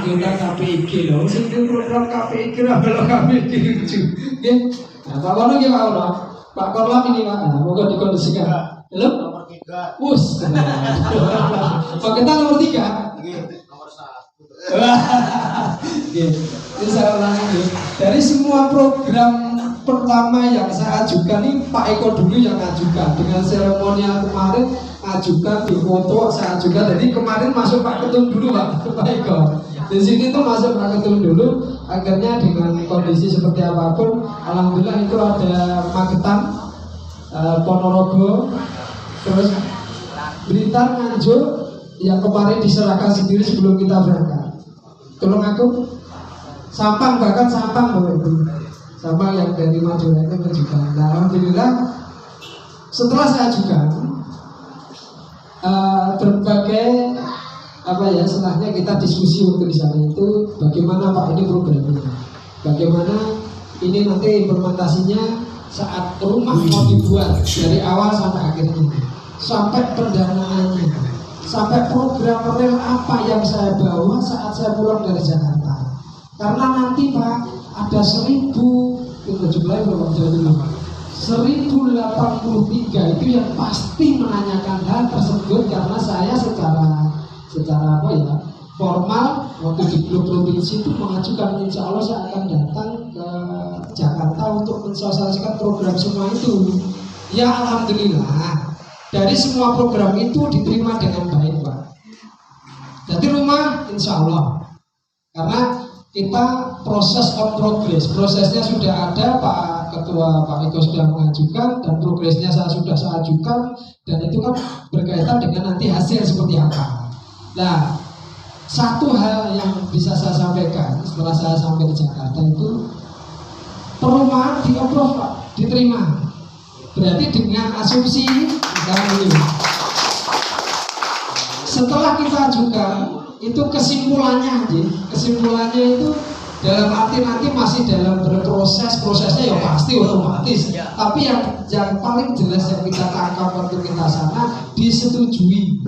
anggota KPIG loh, sing program KPIG lah kalau KPIG lucu. Nggih. Nah, Pak Kono nggih Pak Kono. Pak Korlam ini Pak. Nah, moga dikondisikan. Halo? Nomor 3. Us. Pak kita nomor 3. Nggih, nomor 1. Nggih. Ini saya ulangi nggih. Dari semua program pertama yang saya ajukan ini Pak Eko dulu yang ajukan dengan seremonial kemarin ajukan di foto saya ajukan. Jadi kemarin masuk Pak Ketum dulu Pak Eko. Di sini tuh masuk Pak Ketum dulu. Akhirnya dengan kondisi seperti apapun, alhamdulillah itu ada Magetan, Ponorogo, terus Blitar, Nganjuk yang kemarin diserahkan sendiri sebelum kita berangkat. Tolong aku, Sampang bahkan Sampang Bapak Ibu. Sama yang dari Madura itu menunjukkan. Nah, alhamdulillah setelah saya ajukan berbagai setelahnya kita diskusi waktu di sana itu bagaimana Pak ini programnya, bagaimana ini nanti implementasinya saat rumah mau dibuat dari awal sampai akhirnya, sampai pendanaannya, sampai program real apa yang saya bawa saat saya pulang dari Jakarta. Karena nanti Pak ada 1083 itu yang pasti menanyakan hal tersebut karena saya secara formal waktu di grup provinsi itu mengajukan insya Allah saya akan datang ke Jakarta untuk mensosialisasikan program semua itu. Ya alhamdulillah dari semua program itu diterima dengan baik Pak. Jadi rumah insya Allah karena kita proses on progress, prosesnya sudah ada Pak Ketua Pak Eko sudah mengajukan dan progresnya saya sudah ajukan dan itu kan berkaitan dengan nanti hasil seperti apa. Nah, satu hal yang bisa saya sampaikan setelah saya sampai di Jakarta itu perumahan di-approve Pak, diterima. Berarti dengan asumsi setelah kita ajukan itu kesimpulannya itu dalam arti nanti masih dalam berproses, prosesnya ya pasti otomatis tapi yang paling jelas yang kita tangkap waktu kita sana disetujui.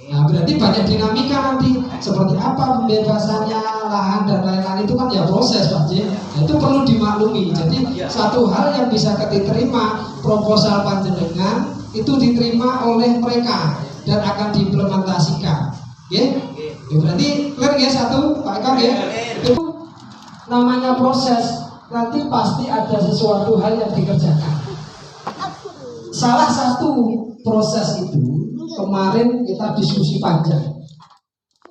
Nah berarti banyak dinamika nanti seperti apa pembebasannya lahan dan lain-lain itu kan ya proses Pak J. Nah, itu perlu dimaklumi. Jadi satu hal yang bisa diterima proposal panjenengan itu diterima oleh mereka dan akan diimplementasikan. Ya, berarti clear ya satu Pak Eko ya. Itu namanya proses, nanti pasti ada sesuatu hal yang dikerjakan. Salah satu proses itu kemarin kita diskusi panjang.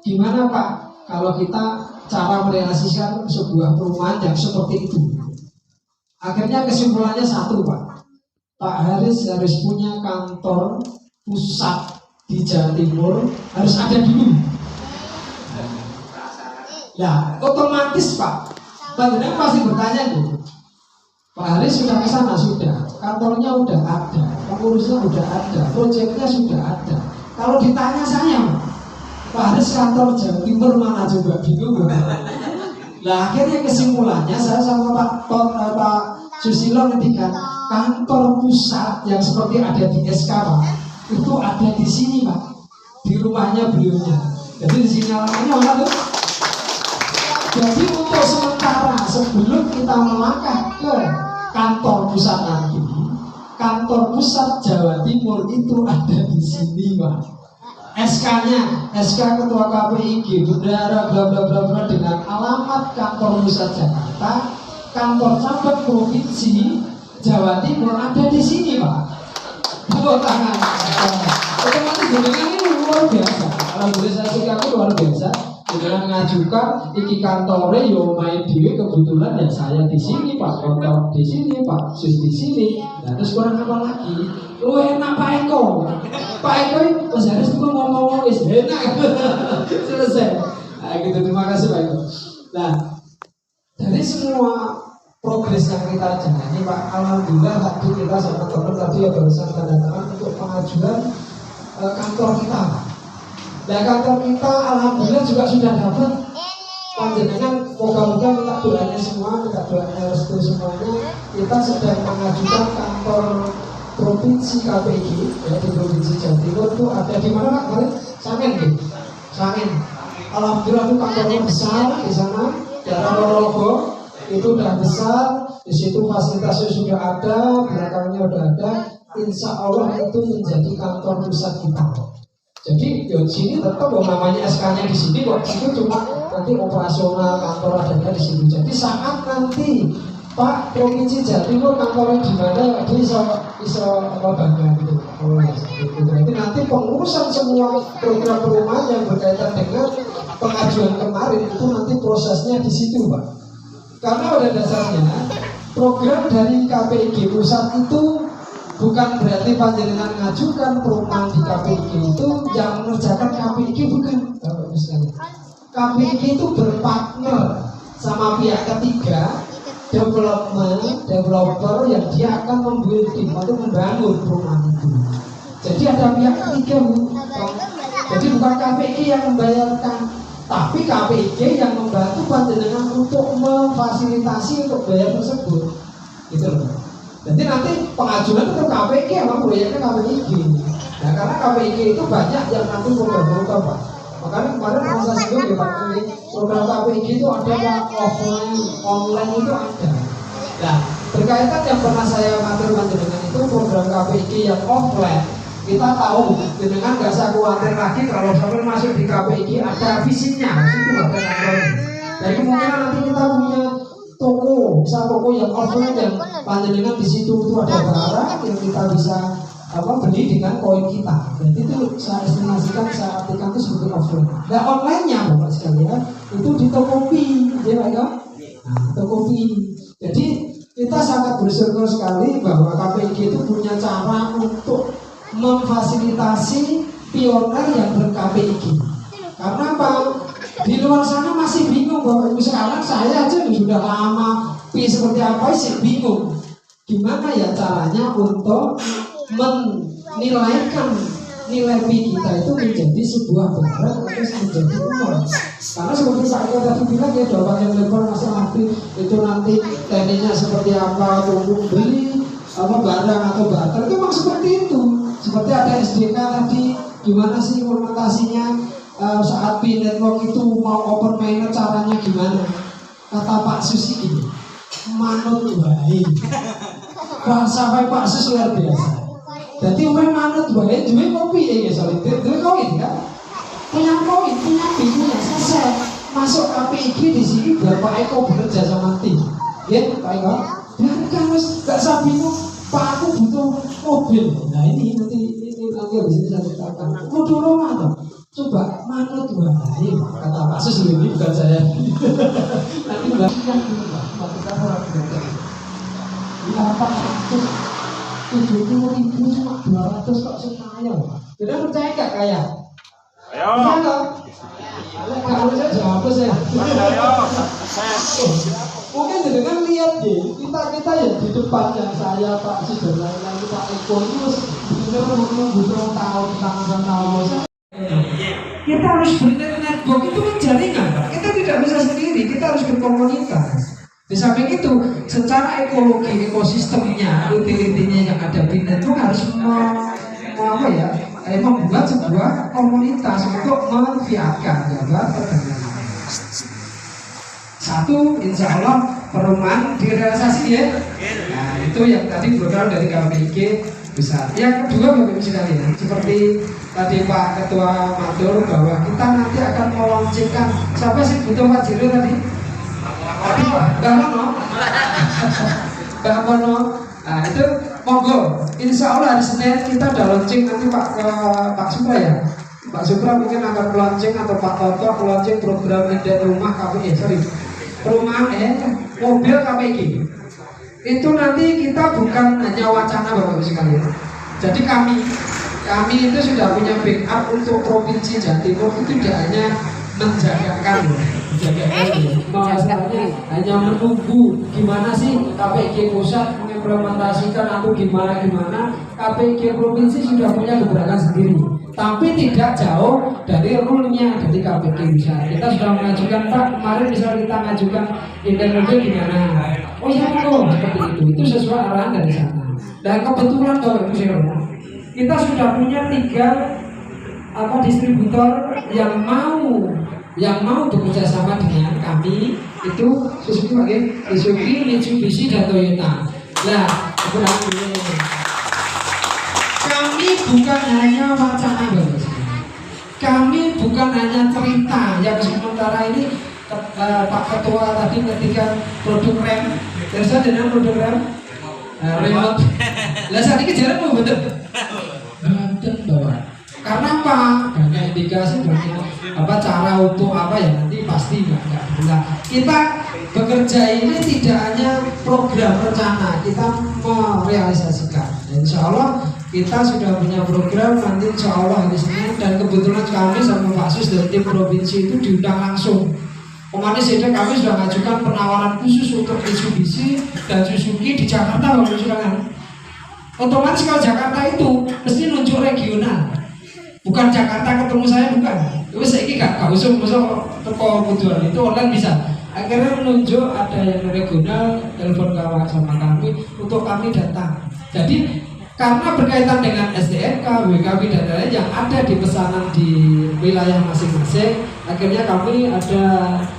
Gimana Pak kalau kita cara merealisasikan sebuah perumahan yang seperti itu? Akhirnya kesimpulannya satu Pak Haris harus punya kantor pusat di Jawa Timur, harus ada dulu. Ya otomatis Pak Panjenengan pasti bertanya nih, Pak Haris sudah ke sana sudah, kantornya udah ada, pengurusnya udah ada, proyeknya sudah ada. Kalau ditanya saya, Pak Haris kantor Jawa Timur mana coba bingung. Nah akhirnya kesimpulannya saya sama Pak Susilo ketika kantor pusat yang seperti ada di SK Pak, itu ada di sini Pak, di rumahnya beliaunya. Jadi di sini alamatnya mana tuh? Jadi untuk sementara sebelum kita melangkah ke kantor pusat nanti, kantor pusat Jawa Timur itu ada di sini Pak. SK-nya, SK Ketua KPIG, bendara bla bla bla bla dengan alamat kantor pusat Jakarta, kantor cabang provinsi Jawa Timur ada di sini Pak. Tepuk tangan. Otomatis dengan ini luar biasa. Alhamdulillah saya luar biasa. Dengan mengajukan iki kantore yo main dhewe kebetulan ya saya di sini Pak Kontor di sini Pak Sus di sini. Nah terus kurang apa lagi? Lu enak Pak Eko. Pak Eko Mas Haris itu ngomong wis enak. Selesai. Nah gitu terima kasih Pak Eko. Nah dari semua progres yang kita jalani Pak, alhamdulillah tadi kita sama teman tadi ya barusan tanda tangan untuk pengajuan kantor kita Pak. Nah kantor kita alhamdulillah juga sudah dapat. Panjenengan moga-moga minta doanya semua, minta doanya restu semuanya. Kita sedang mengajukan kantor provinsi KPIG ya, di provinsi Jawa Timur itu ada di mana Pak? Sangen gitu. Sangen. Alhamdulillah itu kantornya besar di sana, daerah Ponorogo itu udah besar, di situ fasilitasnya sudah ada, belakangnya udah ada. Insya Allah itu menjadi kantor pusat kita. Jadi di sini tetap namanya SK-nya di sini kok, itu cuma nanti operasional kantor adanya di sini. Jadi saat nanti Pak Provinsi Jawa Timur kantornya di mana, dia bisa bangga gitu. Jadi nanti pengurusan semua program perumahan yang berkaitan dengan pengajuan kemarin itu nanti prosesnya di situ, Pak. Karena pada dasarnya program dari KPIG pusat itu bukan berarti panjenengan mengajukan perumahan di KPIG itu yang mengerjakan KPIG, bukan. KPIG itu berpartner sama pihak ketiga, developer yang dia akan membuilding atau membangun perumahan itu. Jadi ada pihak ketiga, Bu. Jadi bukan KPIG yang membayarkan, tapi KPIG yang membantu panjenengan untuk memfasilitasi untuk bayar tersebut. Gitu loh. Jadi nanti pengajuan itu KPIG, emang proyeknya KPIG. Nah karena KPIG itu banyak yang nanti program-program, Pak. Makanya kemarin masa singgung ya Pak, ini program KPIG itu ada Pak, offline, online itu ada. Nah berkaitan yang pernah saya matur panjenengan itu program KPIG yang offline, kita tahu jenengan nggak usah khawatir lagi kalau sampai masuk di KPIG ada visinya, itu ada kantornya. Jadi kemungkinan nanti kita punya toko, misal toko yang offline yang panjenengan di situ itu ada barang yang kita bisa beli dengan koin kita. Jadi itu saya estimasikan, saya artikan itu seperti offline. Nah online-nya Bapak sekalian itu di Tokopedia, ya Pak ya. Nah, Tokopedia. Jadi kita sangat bersyukur sekali bahwa KPIG itu punya cara untuk memfasilitasi pioner yang ber-KPIG. Karena apa? Di luar sana masih bingung Bapak Ibu. Sekarang saya aja sudah lama seperti apa sih bingung. Gimana ya caranya untuk menilaikan nilai P kita itu menjadi sebuah barang atau menjadi uang. Karena seperti saya tadi bilang ya, jawaban yang lebar Mas Afri itu nanti tekniknya seperti apa, tunggu beli barang atau barter itu memang seperti itu. Seperti ada SDK tadi, gimana sih implementasinya saat P network itu mau open mainnet caranya gimana? Kata Pak Susi ini, manut baik. Sampai Pak Sus luar biasa. Jadi orang manut baik, duit kopi ya soalnya, duit koin kan? Punya koin, punya P, punya selesai. Masuk KPIG di sini berapa Eko bekerja sama tim, ya Pak Eko. Biarkan mas, gak usah bingung. Pak aku butuh mobil. Nah ini nanti habis ini saya ceritakan. Mau dorong atau? Coba manut baik, kata Pak Sus ini bukan saya. Nanti nggak siap dulu Pak, kita orang belajar. 870.000 cuma 200 kok sekaya. Jadi percaya nggak kaya? Ayo. Iya nggak? Kalau saya jawab saya. Mungkin dengan lihat deh, kita yang di depan yang saya Pak Sis dan lain-lain Pak Eko itu benar-benar menunggu tahun tahun. Kita harus benar-benar itu kan jaringan, Pak. Kita tidak bisa sendiri, kita harus berkomunitas. Di samping itu, secara ekologi, ekosistemnya, utility-nya yang ada di network harus membuat sebuah komunitas untuk memfiatkan perdagangan. Satu, insya Allah perumahan direalisasi ya. Nah itu yang tadi program dari KPIG besar. Yang kedua Bapak Ibu sekalian, seperti tadi Pak Ketua Matur bahwa kita nanti akan melaunchingkan, siapa sih butuh Pak Jiro tadi? Tadi Pak Mbak Mono. Mbak Mono. Nah itu monggo. Insya Allah hari Senin kita udah launching nanti Pak Supra ya. Pak Supra mungkin akan launching atau Pak Toto launching program inden rumah KPIG. Perumahan mobil KPIG. Itu nanti kita bukan hanya wacana Bapak Ibu sekalian. Jadi kami itu sudah punya backup untuk Provinsi Jawa Timur itu tidak hanya menjagakan masalahnya hanya menunggu gimana sih KPIG pusat mengimplementasikan atau gimana KPIG provinsi sudah punya gebrakan sendiri, tapi tidak jauh dari rule-nya dari KPIG pusat. Kita sudah mengajukan Pak, kemarin misalnya kita mengajukan inden mobil gimana, oh ya kok seperti itu sesuai arahan dari sana. Dan kebetulan Bapak Ibu kita sudah punya 3 distributor yang mau yang mau bekerja sama dengan kami itu Suzuki pakai Suzuki, Mitsubishi dan Toyota. Nah, kami bukan hanya wacana guys. Kami bukan hanya cerita yang sementara ini Pak Ketua tadi ketika produk rem, terus dengan produk rem remote. Lah saat ini kejaran mau betul. Betul bahwa karena apa? Banyak indikasi, banyak cara untuk apa ya nanti pasti enggak. Kita bekerja ini tidak hanya program rencana, kita merealisasikan. Insya Allah kita sudah punya program nanti insya Allah hari Senin, dan kebetulan kami sama Pak Sus dari tim provinsi itu diundang langsung. Kemarin saja kami sudah mengajukan penawaran khusus untuk Mitsubishi dan Suzuki di Jakarta, Bapak silakan. Otomatis kalau Jakarta itu mesti nunjuk regional, bukan Jakarta ketemu saya, bukan. Terus saya ini gak usung teko kebutuhan itu online bisa. Akhirnya menunjuk ada yang regional, telepon kawan sama kami untuk kami datang. Jadi karena berkaitan dengan SDNK, WKB dan lain-lain yang ada di pesanan di wilayah masing-masing, akhirnya kami ada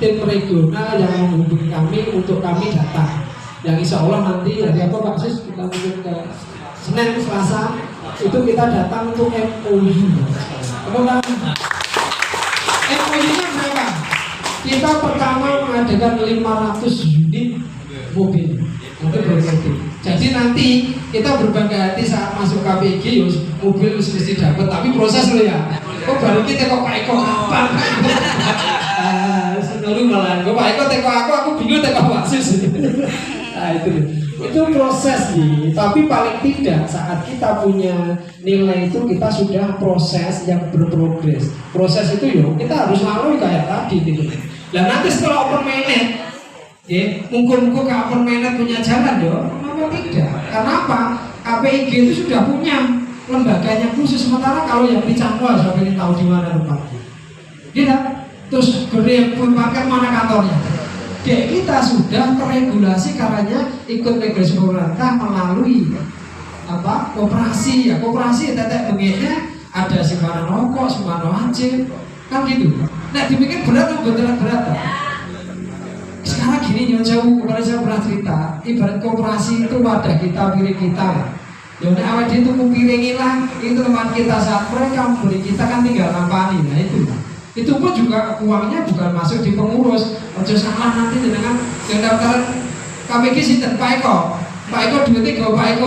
tim regional yang menghubungi kami untuk kami datang. Yang insya Allah nanti hari apa Pak Sis, kita mungkin ke Senin, Selasa itu kita datang untuk MOU. Kemudian MOU-nya berapa? Kita pertama mengadakan 500 unit mobil. Jadi nanti kita berbangga hati saat masuk KPG, mobil mesti dapat, tapi proses lo ya. Kok baru kita kok Pak Eko kapan? Seneng malah. Kok Pak Eko teko aku bingung teko Pak Sis. Nah itu proses nih. Tapi paling tidak saat kita punya nilai itu kita sudah proses yang berprogres. Proses itu kita harus lalui kayak tadi gitu. Dan nanti setelah open mainnet, mungkin-mungkin ke open mainnet punya jalan kenapa tidak? Karena apa? KPIG itu sudah punya lembaganya khusus, sementara kalau yang di Cangkual saya ingin tahu di mana tempatnya. Tidak. Terus gede pakai mana kantornya? Kita sudah terregulasi karena ikut regulasi pemerintah melalui koperasi ya. Koperasi tetek bengetnya ada Simpangan Rokok, Simpangan Wajib, kan gitu. Nah dibikin berat atau berat? Sekarang gini nyon jauh, kemarin saya pernah cerita, ibarat koperasi itu wadah kita, piring kita. Ya awal dia tuh piring lah, itu teman kita saat mereka memberi kita kan tinggal nampani. Nah itu pun juga uangnya bukan masuk di pengurus. Ojo salah nanti dengan yang daftaran KPG sinten Pak Eko duitnya gak Pak Eko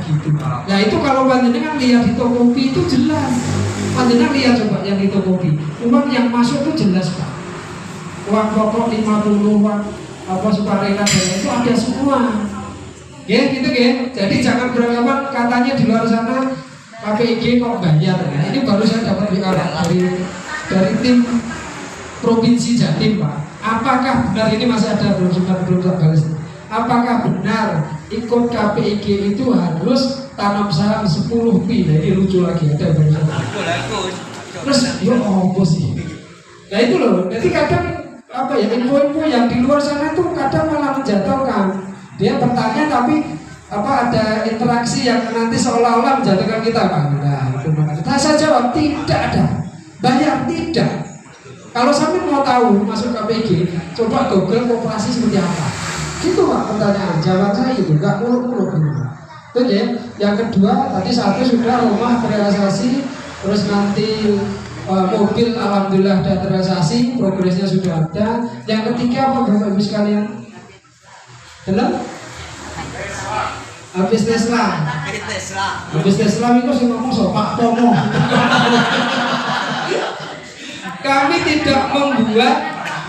gitu. Nah itu kalau panjenengan lihat di Tokopedia itu jelas. Panjenengan lihat coba yang di Tokopedia, uang yang masuk itu jelas Pak. Uang pokok 50, uang sukarela dan itu ada semua. Gitu. Jadi jangan beranggapan katanya di luar sana KPG kok bayar. Nah, ini baru saya dapat dari tim provinsi Jatim Pak. Apakah benar ini masih ada belum balas? Apakah benar ikut KPIG itu harus tanam saham 10 pi? Nah, ini lucu lagi ada banyak. Terus apa sih? Nah itu loh. Jadi kadang info-info yang di luar sana tuh kadang malah menjatuhkan. Dia bertanya tapi ada interaksi yang nanti seolah-olah menjatuhkan kita Pak. Nah itu makanya saya jawab tidak ada. Bayar tidak. Kalau sampai mau tahu masuk KPG, coba Google koperasi seperti apa. Gitu Pak pertanyaan. Jawab saya itu nggak muluk-muluk. Itu ya. Yang kedua tadi satu sudah rumah terrealisasi, terus nanti mobil alhamdulillah sudah terrealisasi, progresnya sudah ada. Yang ketiga apa Bapak Ibu sekalian? Belum? Habis Tesla. Habis Tesla itu sih ngomong so Pak Tomo. Kami tidak membuat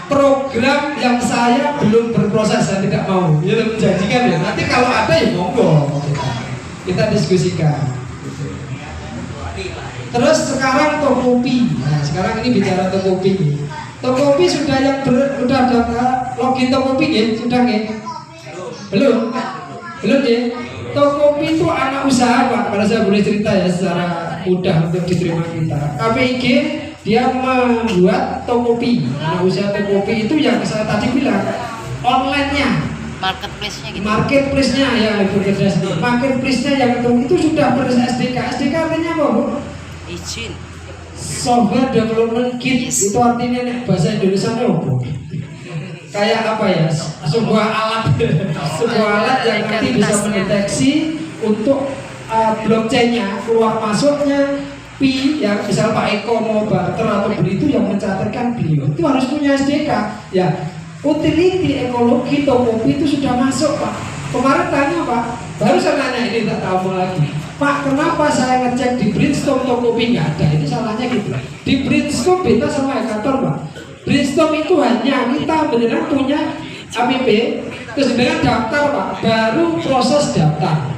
program yang saya belum berproses, saya tidak mau. Ya menjanjikan ya. Nanti kalau ada ya monggo kita diskusikan. Terus sekarang Tokopedia. Nah, sekarang ini bicara Tokopedia. Tokopedia sudah sudah ada login Tokopedia sudah nggih? Belum ya. Tokopedia itu anak usaha Pak. Kalau saya boleh cerita ya secara mudah untuk diterima kita. KPIG dia membuat Tokopedia. Anak usaha Tokopedia itu yang saya tadi bilang online-nya, marketplace-nya ya Ibu Kedras. Marketplace-nya yang itu sudah ber SDK. SDK artinya apa Bu? Software development kit itu artinya nih bahasa Indonesia apa? Kayak apa ya? Sebuah alat yang nanti bisa mendeteksi untuk blockchain-nya keluar masuknya pi yang misal Pak Eko mau barter atau beli itu yang mencatatkan beliau itu harus punya SDK ya. Utility ekologi Tokopedia itu sudah masuk Pak. Kemarin tanya Pak, baru saya nanya ini tak tahu lagi Pak, kenapa saya ngecek di Brainstorm Tokopedia nggak ada? Itu salahnya gitu. Di Brainstorm beta sama hackathon Pak. Brainstorm itu hanya kita beneran punya app, terus dengan daftar Pak, baru proses daftar.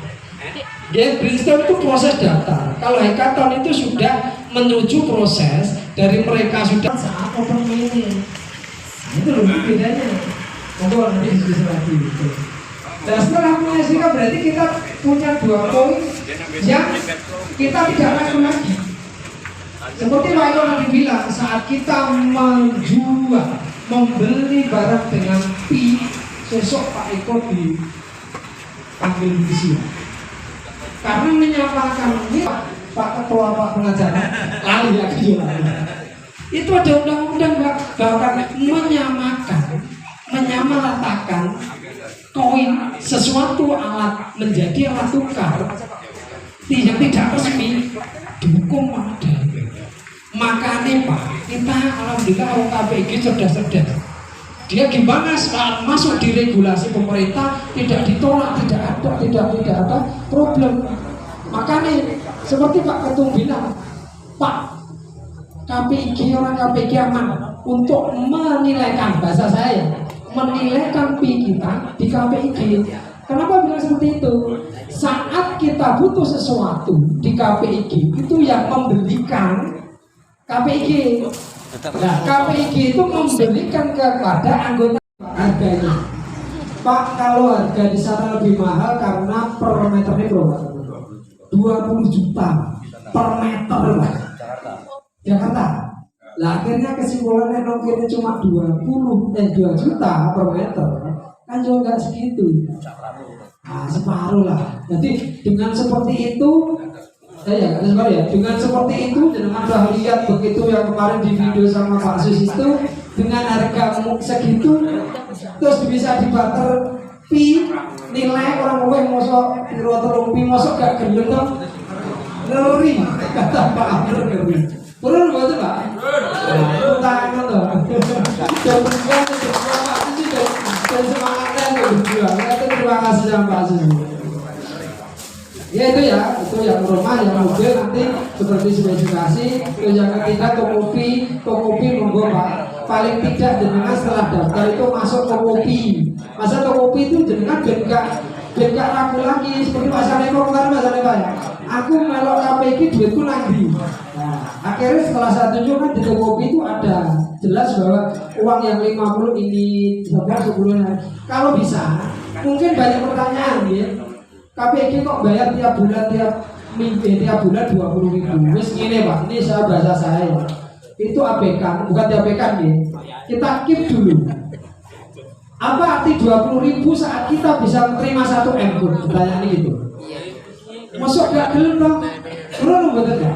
Ya, Brainstorm itu proses daftar. Kalau hackathon itu sudah menuju proses dari mereka sudah saat open ini. Itu loh bedanya. Monggo nanti diskusi lagi gitu. Dan setelah punya SDK berarti kita punya 2 poin yang kita tidak ragu lagi. Seperti Pak Eko tadi bilang, saat kita menjual, membeli barang dengan pi, sesok Pak Eko dipanggil polisi. Karena menyamakan ini Pak Ketua Pak Pengacara lalu ya itu ada undang-undang bahkan menyamaratakan koin sesuatu alat menjadi alat tukar yang tidak resmi dihukum ada. Makanya Pak, kita alhamdulillah orang KPG cerdas-cerdas. Dia gimana saat masuk di regulasi pemerintah tidak ditolak, tidak ada problem. Makanya seperti Pak Ketum bilang, Pak KPG orang KPG aman untuk menilaikan bahasa saya, menilaikan pi kita di KPG. Kenapa bilang seperti itu? Saat kita butuh sesuatu di KPG itu yang membelikan KPG. Nah, KPG itu memberikan kepada anggota harganya. Pak, kalau harga di sana lebih mahal karena per meternya berapa? 20 juta per meter Pak. Jakarta. Lah akhirnya kesimpulannya nongkirnya cuma 2 juta per meter. Kan juga nggak segitu. Nah, separuh lah. Jadi dengan seperti itu dengan seperti itu jangan udah lihat begitu yang kemarin di video sama Pak Sus itu dengan harga segitu terus bisa dibarter pi nilai orang gue mosok tiro pi mosok gak gendeng tuh ngeri kata Pak Amr ngeri turun betul Pak tangan tuh dan berjuang Pak Sus dan semangatnya berjuang terima kasih sama Pak Sus. Ya itu yang rumah, yang mobil nanti seperti spesifikasi. Terus yang ketiga Tokopedia monggo Pak. Paling tidak jenengan setelah daftar itu masuk Tokopedia. Masa Tokopedia itu jenengan gak ragu lagi seperti Pak Saneko kemarin Pak Saneko ya. Aku melok KPG duitku nanti. Nah, akhirnya setelah saya tunjuk kan di Tokopedia itu ada jelas bahwa uang yang 50 ini sampai sebelumnya. Kalau bisa, mungkin banyak pertanyaan ya. KPG kok bayar tiap bulan tiap bulan 20.000. Wis ngene Pak, ini saya bahasa saya. Itu APK, bukan APK nih. Kita keep dulu. Apa arti 20.000 saat kita bisa menerima 1 M pun? Pertanyaan gitu. Masuk gak gelem Bang? Kurang betul ya?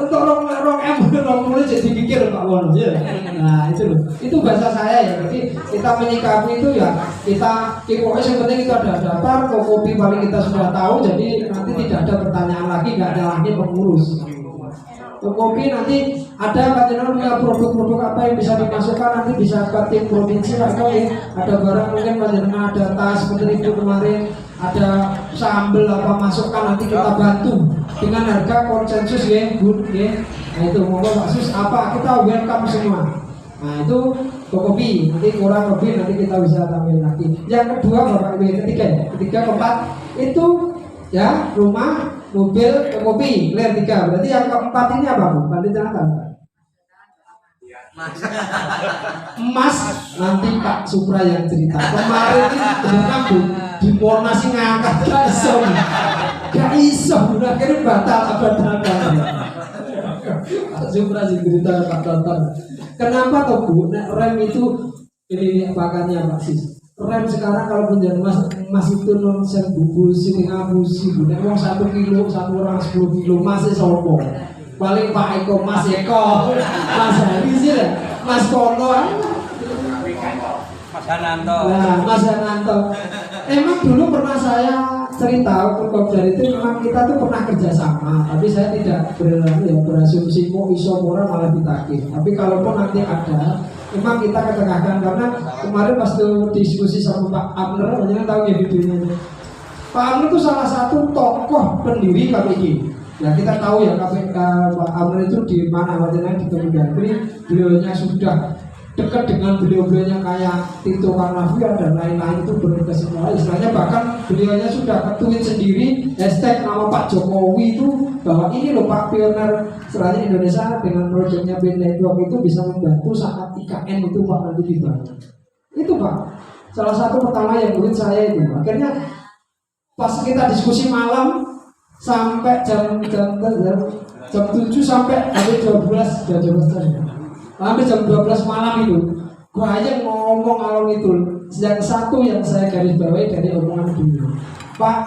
Untuk rong M mulai jadi pikir Pak Wono ya. Nah itu loh, itu bahasa saya ya. Jadi kita menyikapi itu ya kita pokoknya yang penting itu ada daftar Tokopedia paling kita sudah tahu. Jadi nanti tidak ada pertanyaan lagi, nggak ada lagi pengurus. Tokopedia nanti ada katanya punya produk-produk apa yang bisa dimasukkan nanti bisa ke tim provinsi lah ya. Ada barang mungkin katanya ada tas seperti itu kemarin. Ada sambel apa masukkan nanti kita bantu dengan harga konsensus ya good ya. Nah itu monggo Pak Sus apa kita welcome semua. Nah itu Tokopedia nanti kurang lebih nanti kita bisa tampil lagi. Yang kedua Bapak Ibu ketiga keempat itu ya rumah mobil Tokopedia layer 3. Berarti yang keempat ini apa Bu? Bantu jangan Emas nanti Pak Supra yang cerita kemarin ini benar Bu di Monas sih ngangkat gak iso akhirnya batal Pak Supra sih cerita Pak Tonton kenapa toh Bu rem itu ini pakannya Pak Sis rem sekarang kalau penjual emas itu nonsen bubul sini ngabusi Bu nek wong 1 kilo 1 orang 10 kilo masih sombong Paling Pak Eko, Mas Eko, Mas Hari sih lah, Mas Kono. Mas Hananto. Nah, Mas Hananto. Emang dulu pernah saya cerita waktu Kopdar itu memang kita tuh pernah kerjasama, tapi saya tidak berasumsi mau iso murah malah ditakir. Tapi kalaupun nanti ada, memang kita ketengahkan karena kemarin pas tuh diskusi sama Pak Amner, jangan tahu ya videonya. Pak Amner itu salah satu tokoh pendiri KPI. Ya kita tahu ya Pak Amner itu di mana waktunya di Kemendagri, beliaunya sudah dekat dengan beliau-beliaunya kayak Tito Karnavian dan lain-lain itu berkesimpulan istilahnya, bahkan beliaunya sudah ketuin sendiri hashtag nama Pak Jokowi itu bahwa ini loh Pak pioner istilahnya Indonesia dengan proyeknya BIN Network itu bisa membantu saat IKN itu Pak nanti dibangun. Itu Pak salah satu pertama yang buat saya itu. Akhirnya pas kita diskusi malam sampai jam 7 sampai jam 12 sampai jam 12 malam itu gua aja ngomong alon itu. Yang satu yang saya garis bawahi dari omongan dulu, Pak,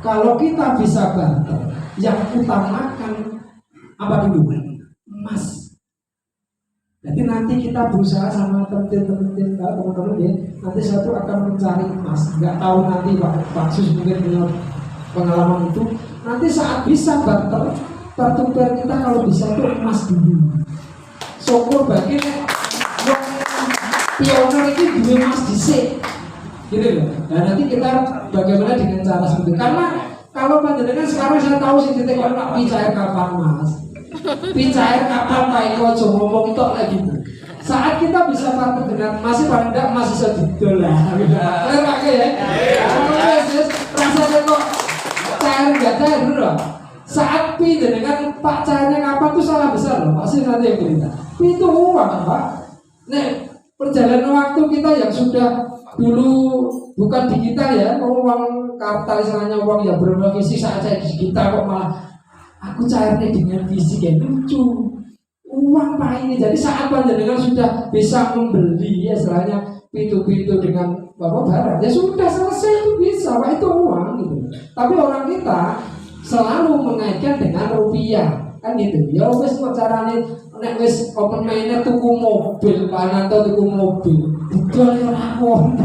kalau kita bisa bantu, yang utamakan apa dulu? Emas. Jadi nanti kita berusaha sama teman-teman ya, nanti satu akan mencari emas. Nggak tahu nanti Pak Sus mungkin punya pengalaman itu. Nanti saat bisa barter, pertukaran kita kalau bisa tuh emas dulu. Syukur bagi pioner itu dua emas dhisik, gitu loh. Dan nanti kita bagaimana dengan cara seperti itu. Karena kalau panjenengan sekarang saya tahu sih titik Pak Picair kapan Mas, Picair kapan Pak Eko ngomong itu lagi. Saat kita bisa partner dengan masih paling tidak masih bisa didol lah. Kalian pakai ya? Rasanya kok cair nggak cair dulu. Saat pi dengan Pak cairnya kapan tuh salah besar loh. Pasti nanti yang cerita. Itu uang Pak. Nek perjalanan waktu kita yang sudah dulu bukan digital ya, uang kartal istilahnya uang yang berbentuk fisik saat saya digital kok malah aku cairnya dengan fisik ya lucu. Uang Pak ini jadi saat panjenengan sudah bisa membeli ya istilahnya pintu-pintu dengan barang ya sudah selesai itu bisa Pak, itu uang gitu. Tapi orang kita selalu mengaitkan dengan rupiah kan gitu. Ya wes kok carane nek wis open miner tuku mobil, Pak Nanto tuku mobil. Didol ya ora ngomong.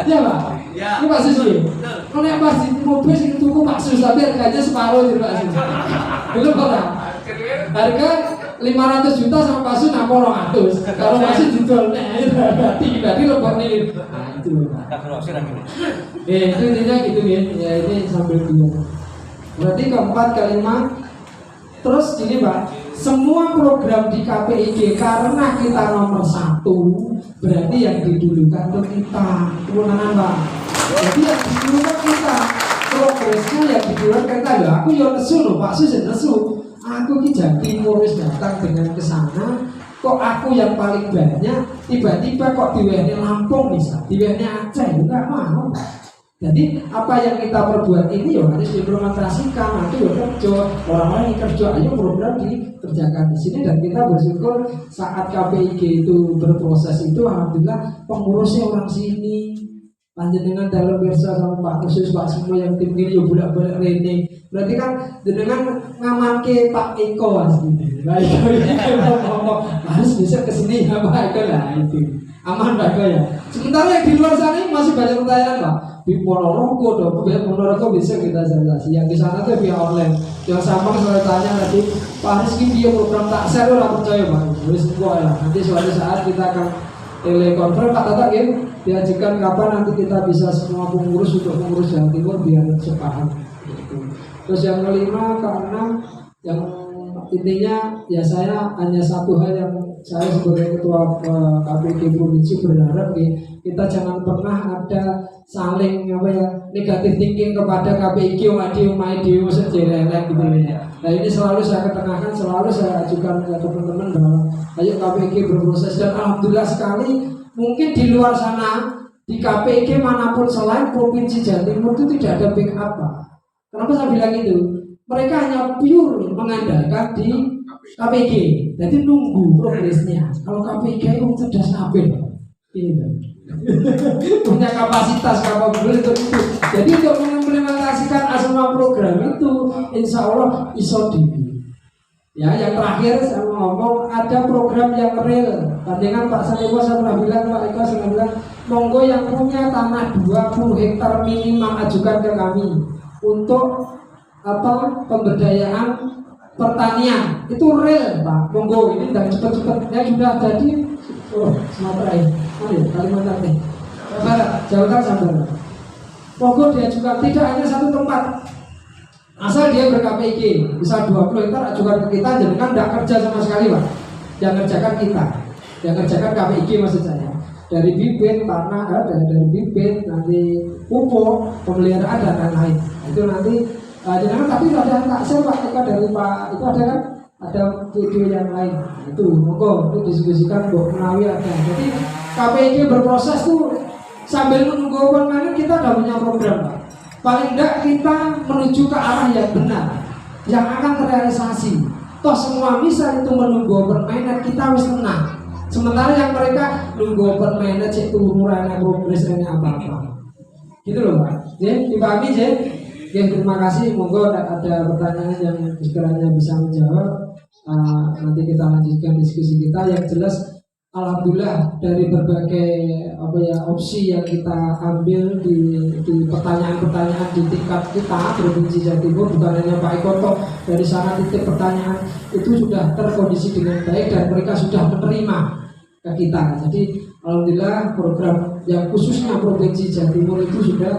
Ya Pak. Ini Pak Sus ya. Nek pas mobil sing tuku Pak Sus tapi harganya separuh sih Pak Sus. Belum Pak. Harga 500 juta sama Pak Sus nang 200. Kalau masih didol nek berarti lebih nih. Nah itu. Itu intinya gitu ya. Ini sambil dulu. Berarti keempat kelima. Terus gini Pak, semua program di KPIG karena kita nomor 1 berarti yang didulukan untuk kita kewenangan Pak. Jadi yang didulukan kita, progresnya yang didulukan kita. Loh, aku yang nesu loh Pak Sus nesu. Aku ki Jawa Timur datang dengan kesana, kok aku yang paling banyak, tiba-tiba kok diwehne Lampung bisa, diwehne Aceh juga mau. Jadi apa yang kita perbuat ini ya harus diimplementasikan. Nanti ya kerja, orang lain kerja, ayo program dikerjakan di sini. Dan kita bersyukur saat KPIG itu berproses itu, alhamdulillah pengurusnya orang sini. Panjenengan dalam bersa sama Pak Khusus, Pak semua yang tim ini ya bolak-balik Rene. Berarti kan jenengan ngamanke Pak Eko asli. Nah Eko ngomong harus bisa kesini ya Pak Eko lah itu. Aman Pak Eko ya. Sementara yang di luar sana masih banyak pertanyaan Pak. Di Ponorogo dong, Ponorogo bisa kita jelasin. Yang di sana tuh via online. Yang sama saya tanya tadi, Pak Rizky dia program tak share orang percaya Pak. Terus lah. Nanti suatu saat kita akan telekonferensi Pak Tata ya, diajukan kapan nanti kita bisa semua pengurus untuk pengurus Jawa Timur biar sepaham. Terus yang kelima keenam yang intinya ya saya hanya satu hal yang saya sebagai ketua KPIG provinsi berharap kita jangan pernah ada saling negatif thinking kepada KPIG umai dewi sejelek gitu ya. Nah ini selalu saya ketengahkan, selalu saya ajukan ke teman-teman bahwa ayo KPIG berproses dan alhamdulillah sekali mungkin di luar sana di KPIG manapun selain provinsi Jawa Timur itu tidak ada backup Pak. Kenapa saya bilang itu? Mereka hanya pure mengandalkan di KPIG, jadi nunggu progresnya. Kalau KPIG itu cerdas kabeh, punya kapasitas kapabilitas itu. Jadi untuk mengimplementasikan semua program itu, insya Allah iso Ya, yang terakhir saya mau ngomong ada program yang real. Tandingan Pak Saniwo saya pernah bilang, Pak Eko saya bilang, monggo yang punya tanah 20 hektar minimal ajukan ke kami untuk pemberdayaan pertanian. Itu real, Pak. Monggo ini dan cepat-cepat. Ya sudah jadi Sumatera ya, Kalimantan nih, Barat, Jawa Tengah sampai. Monggo diajukan tidak hanya satu tempat. Asal dia ber-KPIG, bisa 20 hektar ajukan ke kita, jadi kan tidak kerja sama sekali, Pak. Yang kerjakan kita, yang kerjakan KPIG maksud saya. Dari bibit, tanah, dari bibit, nanti pupuk, pemeliharaan dan lain-lain. Itu nanti, jangan tapi ada taksir Pak, itu dari Pak, itu ada kan? Ada video yang lain. Itu, monggo, itu diskusikan Mbok Menawi ada. Jadi KPIG berproses tuh sambil menunggu online kita udah punya program, Pak. Paling tidak kita menuju ke arah yang benar, yang akan terrealisasi. Toh semua misal itu menunggu open minded, kita harus tenang. Sementara yang mereka nunggu open minded, cek turunan, progresnya apa-apa. Gitu loh, Pak. Jadi dipahami, jadi terima kasih. Monggo ada pertanyaan yang sekiranya bisa menjawab. Nanti kita lanjutkan diskusi kita. Yang jelas, alhamdulillah dari berbagai opsi yang kita ambil di pertanyaan-pertanyaan di tingkat kita Provinsi Jawa Timur, bukan hanya Pak Eko, dari sana titik pertanyaan itu sudah terkondisi dengan baik dan mereka sudah menerima ke kita. Jadi alhamdulillah program yang khususnya Provinsi Jawa Timur itu sudah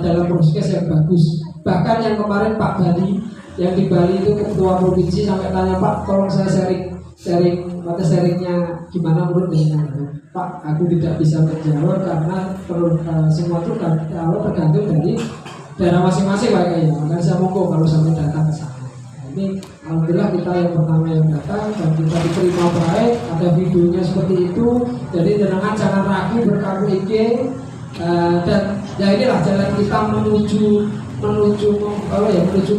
dalam proses yang bagus. Bahkan yang kemarin Pak Bali, yang di Bali itu ketua provinsi sampai tanya, Pak tolong saya sharingnya gimana menurut Anda? Pak, aku tidak bisa menjawab karena semua itu tergantung dari daerah masing-masing, Pak. Ya, makanya saya monggo kalau sampai datang ke sana. Ini alhamdulillah kita yang pertama yang datang dan kita diterima baik, ada videonya seperti itu. Jadi jangan ragu ber-KPIG dan ya inilah jalan kita menuju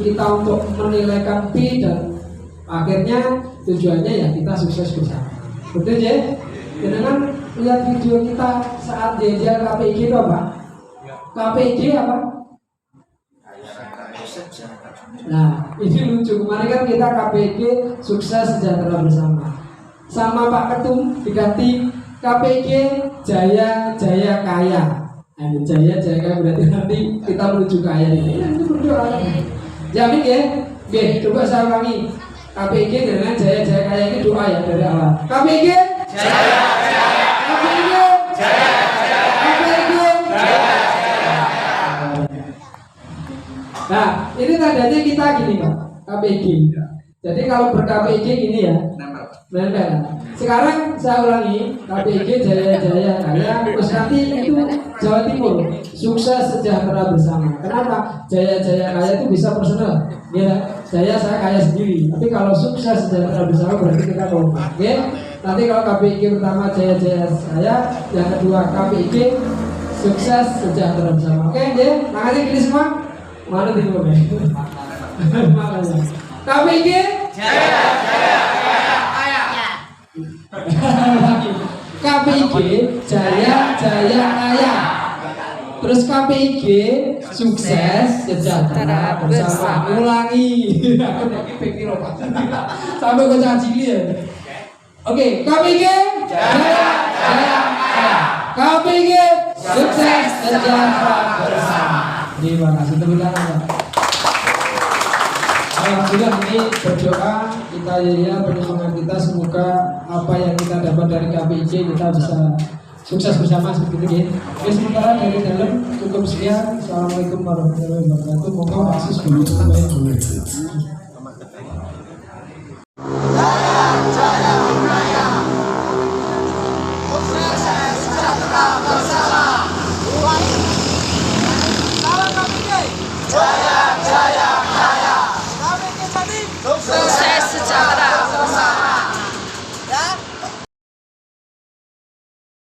kita untuk menilaikan P dan akhirnya tujuannya ya kita sukses bersama. Betul ya? Dengan lihat video kita saat dia KPIG itu apa? KPIG apa? Nah, ini lucu. Kemarin kan kita KPIG sukses sejahtera bersama. Sama Pak Ketum diganti KPIG Jaya Jaya Kaya. Nah, Jaya Jaya Kaya berarti nanti kita menuju kaya ini. Itu berdoa. Jamin ya? Oke, coba saya ulangi. KPIG dengan Jaya Jaya Kaya ini doa ya dari awal. KPIG Jaya Jaya, KPIG Jaya Jaya, KPIG Jaya Jaya. Nah, ini tandanya kita gini, Pak. KPIG. Jadi kalau ber-KPIG gini ya. Nempel. Sekarang saya ulangi, KPIG Jaya Jaya Kaya, terus nanti itu Jawa Timur sukses sejahtera bersama. Kenapa? Jaya Jaya Kaya itu bisa personal. Ya, saya kaya sendiri. Tapi kalau sukses sejahtera bersama berarti kita kompak. Oke? Nanti kalau KPIG pertama Jaya Jaya saya, yang kedua KPIG sukses sejahtera bersama. Oke, ya? Makasih gini semua. Mana timur ya? Makasih. KPIG Jaya Jaya Kaya. KPIG Jaya Jaya Kaya. Terus KPIG sukses sejahtera bersama. Ulangi. Sampai ke caci ya. Oke, KPIG Jaya Jaya Kaya. KPIG sukses sejahtera bersama. Terima kasih teman-teman. Alhamdulillah ini berdoa kita ya perjuangan kita semoga apa yang kita dapat dari KPIG kita bisa sukses bersama seperti ini. Oke, sementara dari dalam cukup sekian. Assalamualaikum warahmatullahi wabarakatuh. Monggo akses dulu.